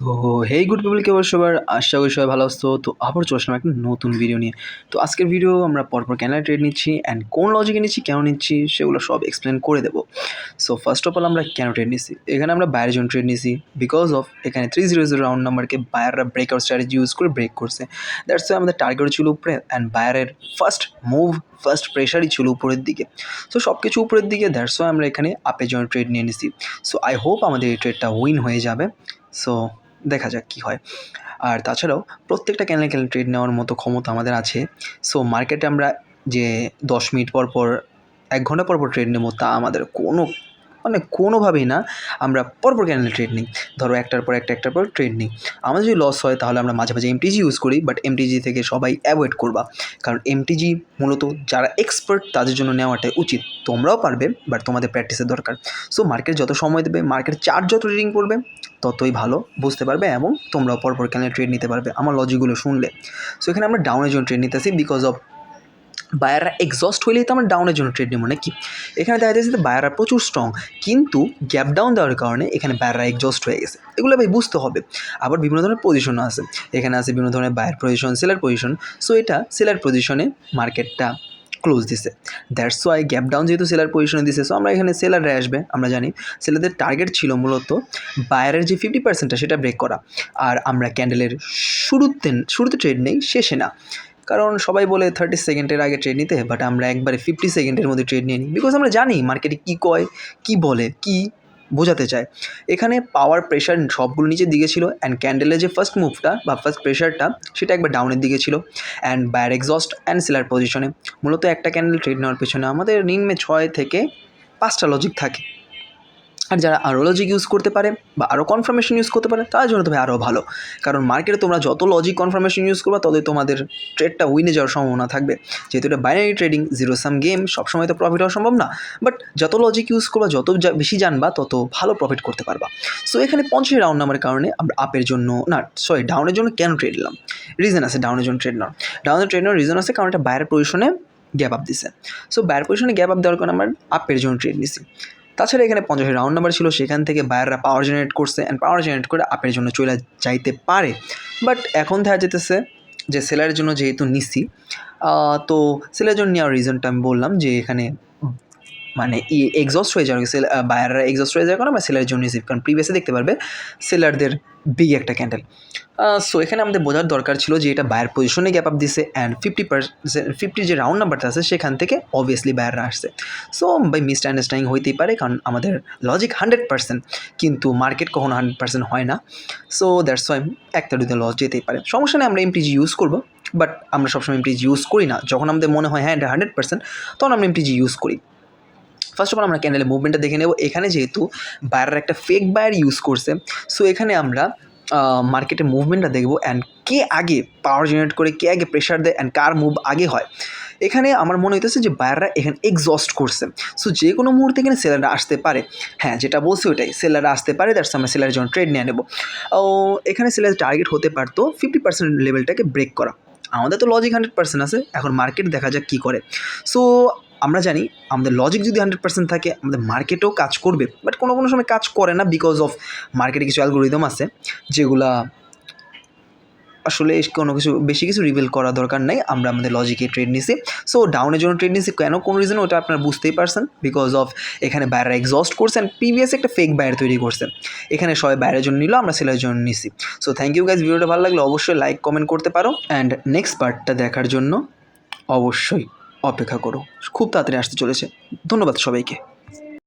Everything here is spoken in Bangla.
তো হেই গুড পিপল কেমন সবার আশা করি সবাই ভালো আসতো। তো আবার চলে আসলাম একটা নতুন ভিডিও নিয়ে। তো আজকের ভিডিও আমরা পরপর কেন ট্রেড নিচ্ছি অ্যান্ড কোন লজিকে নিচ্ছি, কেন নিচ্ছি, সেগুলো সব এক্সপ্লেন করে দেবো। সো ফার্স্ট অফ অল আমরা কেন ট্রেড নিচ্ছি, এখানে আমরা বায়ারের জন্য ট্রেড নিচ্ছি বিকজ অফ এখানে 300 রাউন্ড নাম্বারকে বায়াররা ব্রেকআউট স্ট্র্যাটেজি ইউজ করে ব্রেক করছে। দ্যাটস ওয়াই আমাদের টার্গেট ছিল উপরে অ্যান্ড বায়ারের ফার্স্ট মুভ, ফার্স্ট প্রেশারই ছিল উপরের দিকে। সো সব কিছু উপরের দিকে, দ্যাটস ওয়াই আমরা এখানে আপের জন্য ট্রেড নিয়ে নিচ্ছি। সো আই হোপ আমাদের এই ট্রেডটা উইন হয়ে যাবে। সো দেখা যাক কী হয়। আর তাছাড়াও প্রত্যেকটা ক্যান্ডেল ট্রেড নেওয়ার মতো ক্ষমতা আমাদের আছে। সো মার্কেটে আমরা যে 10 মিনিট পর পর 1 ঘন্টা পর পর ট্রেড নেব, তা আমাদের কোনোভাবেই না। আমরা পরপর ক্যান্ডেল ট্রেড নিই, ধরো একটার পর একটার পর ট্রেড নিই। আমাদের যদি লস হয় তাহলে আমরা মাঝে মাঝে এমটিজি ইউজ করি, বাট এমটিজি থেকে সবাই অ্যাভয়েড করবা, কারণ এমটিজি মূলত যারা এক্সপার্ট তাদের জন্য নেওয়াটাই উচিত। তোমরাও পারবে, বাট তোমাদের প্র্যাকটিসের দরকার। সো মার্কেট যত সময় দেবে, মার্কেট চার্ট যত রিডিং পড়বে, ততই ভালো বুঝতে পারবে এবং তোমরাও পরপর ক্যান্ডেল ট্রেড নিতে পারবে আমার লজিকগুলো শুনলে। সো এখানে আমরা ডাউনের জন্য ট্রেড নিতেছি বিকজ অফ বায়াররা এক্সস্ট হইলেই তো আমরা ডাউনের জন্য ট্রেড নেবো নাকি। এখানে দেখা যাচ্ছে যে বায়াররা প্রচুর স্ট্রং, কিন্তু গ্যাপ ডাউন দেওয়ার কারণে এখানে বায়াররা এক্সস্ট হয়ে গেছে। এগুলো ভাই বুঝতে হবে। আবার বিভিন্ন ধরনের পজিশনও আছে, এখানে আছে বিভিন্ন ধরনের buyer position, seller position. So এটা সেলার পজিশনে মার্কেটটা ক্লোজ দিছে, দ্যাটস ওয়াই গ্যাপ ডাউন যেহেতু সেলার পজিশনে দিছে। সো আমরা এখানে সেলাররা আসবে, আমরা জানি সেলারদের টার্গেট ছিল মূলত বায়ারের যে 50%টা সেটা ব্রেক করা। আর আমরা ক্যান্ডেলের শুরুতে ট্রেড নেই, শেষে না। কারণ সবাই বলে 30 সেকেন্ডের আগে ট্রেড নিতে, বাট আমরা একবারে 50 সেকেন্ডের মধ্যে ট্রেড নিয়ে নিই, বিকজ আমরা জানি মার্কেটে কী কয়, কী বলে, কী বোঝাতে চায়। এখানে পাওয়ার প্রেশার সবগুলো নিচের দিকে ছিল অ্যান্ড ক্যান্ডেলের যে ফার্স্ট মুভটা বা ফার্স্ট প্রেশারটা সেটা একবার ডাউনের দিকে ছিল and buyer exhaust and seller পজিশনে। মূলত একটা ক্যান্ডেল ট্রেড নেওয়ার পেছনে আমাদের নিম্নে 6 থেকে 5টা লজিক থাকে। আর যারা আরও লজিক ইউজ করতে পারে বা আরও কনফার্মেশন ইউজ করতে পারে তার জন্য তবে আরও ভালো, কারণ মার্কেটে তোমরা যত লজিক কনফার্মেশন ইউজ করবে ততই তোমাদের ট্রেডটা উইনে যাওয়ার সম্ভাবনা থাকবে। যেহেতু এটা binary trading, zero sum game, সবসময় তো প্রফিট হওয়া সম্ভব না, বাট যত লজিক ইউজ করবা, যত বেশি জানবা, তত ভালো প্রফিট করতে পারবা। সো এখানে 50 রাউন্ড নাম্বারের কারণে আমরা আপের জন্য ডাউনের জন্য কেন ট্রেড নিলাম, রিজন আছে ডাউনের জন্য ট্রেড নেওয়ার। ডাউনের ট্রেড নেওয়ার রিজন আছে কারণ এটা বায়ারের পজিশনে গ্যাপ আপ দিছে। সো বায়ার পজিশনে গ্যাপ আপ দেওয়ার কারণে আমরা আপের জন্য ট্রেড নিছি। তাছাড়া এখানে 50 রাউন্ড নাম্বার ছিল, সেখান থেকে বায়াররা পাওয়ার জেনারেট করছে অ্যান্ড পাওয়ার জেনারেট করে আপের জন্য চলে যাইতে পারে। বাট এখন দেখা যেতেছে যে সেলারের জন্য যেহেতু নিছি, তো সেলারের জন্য নেওয়ার রিজনটা আমি বললাম যে এখানে মানে এক্সস্ট হয়ে যাওয়ার, বায়াররা এক্সস্ট হয়ে যাওয়ার কারণে আমরা সেলারের জন্য নিছি। কারণ প্রিভিয়াসে দেখতে পারবে সেলারদের বিগ একটা ক্যান্ডেল। সো এখানে আমাদের বোঝার দরকার ছিল যে এটা বায়ার পজিশনে গ্যাপ আপ দিছে অ্যান্ড 50 যে রাউন্ড নাম্বারটা আছে সেখান থেকে অবভিয়াসলি বায়াররা আসছে। সো বাই মিস আন্ডারস্ট্যান্ডিং হইতেই পারে, কারণ আমাদের লজিক 100%, কিন্তু মার্কেট কখনো 100% হয় না। সো দ্যাটস ওয়াই একটা দুটো লস যেতেই পারে, সমস্যা নেই, আমরা এমটিজি ইউজ করবো। বাট আমরা সবসময় এমটিজি ইউজ করি না, যখন আমাদের মনে হয় হ্যাঁ এটা 100%, তখন আমরা এমটিজি ইউজ করি। ফার্স্ট অফ অল আমরা ক্যান্ডেলের মুভমেন্টটা দেখে নেব। এখানে যেহেতু বায়াররা একটা ফেক বায়ার ইউজ করছে, সো এখানে আমরা মার্কেটের মুভমেন্টটা দেখব অ্যান্ড কে আগে পাওয়ার জেনারেট করে, কে আগে প্রেশার দেয় অ্যান্ড কার মুভ আগে হয়। এখানে আমার মনে হইতেছে যে বায়াররা এখানে এক্সস্ট করছে। সো যে কোনো মুহূর্তে এখানে সেলাররা আসতে পারে। হ্যাঁ, যেটা বলছি ওইটাই, সেলাররা আসতে পারে, দ্যাটস আমরা সেলারের জন্য ট্রেড নিয়ে নেব। এখানে সেলারের টার্গেট হতে পারতো 50% লেভেলটাকে ব্রেক করা। আমাদের তো লজিক 100% আছে, এখন মার্কেট দেখা যাক কী করে। সো আমরা জানি আমাদের লজিক যদি 100% থাকে আমাদের মার্কেটেও কাজ করবে, বাট কোনো সময় কাজ করে না বিকজ অফ মার্কেটে কিছু অ্যালগোরিদম আছে যেগুলা আসলে কোনো বেশি কিছু রিভিল করা দরকার নেই। আমরা আমাদের লজিকে ট্রেড নিছি। সো ডাউনের জন্য ট্রেড নিছি, কেন, কোন রিজন, ওটা আপনারা বুঝতেই পারছেন। বিকজ অফ এখানে বায়াররা এক্সস্ট করছে অ্যান্ড প্রিভিয়াস একটা ফেক বায়ার তৈরি করছে। এখানে সবাই বায়ারের জন্য নিল, আমরা সেলের জন্য নিছি। সো থ্যাংক ইউ গাইজ, ভিডিওটা ভালো লাগলে অবশ্যই লাইক কমেন্ট করতে পারো অ্যান্ড নেক্সট পার্টটা দেখার জন্য অবশ্যই অপেক্ষা করো, খুব তাড়াতাড়ি আসতে চলেছে। ধন্যবাদ সবাইকে।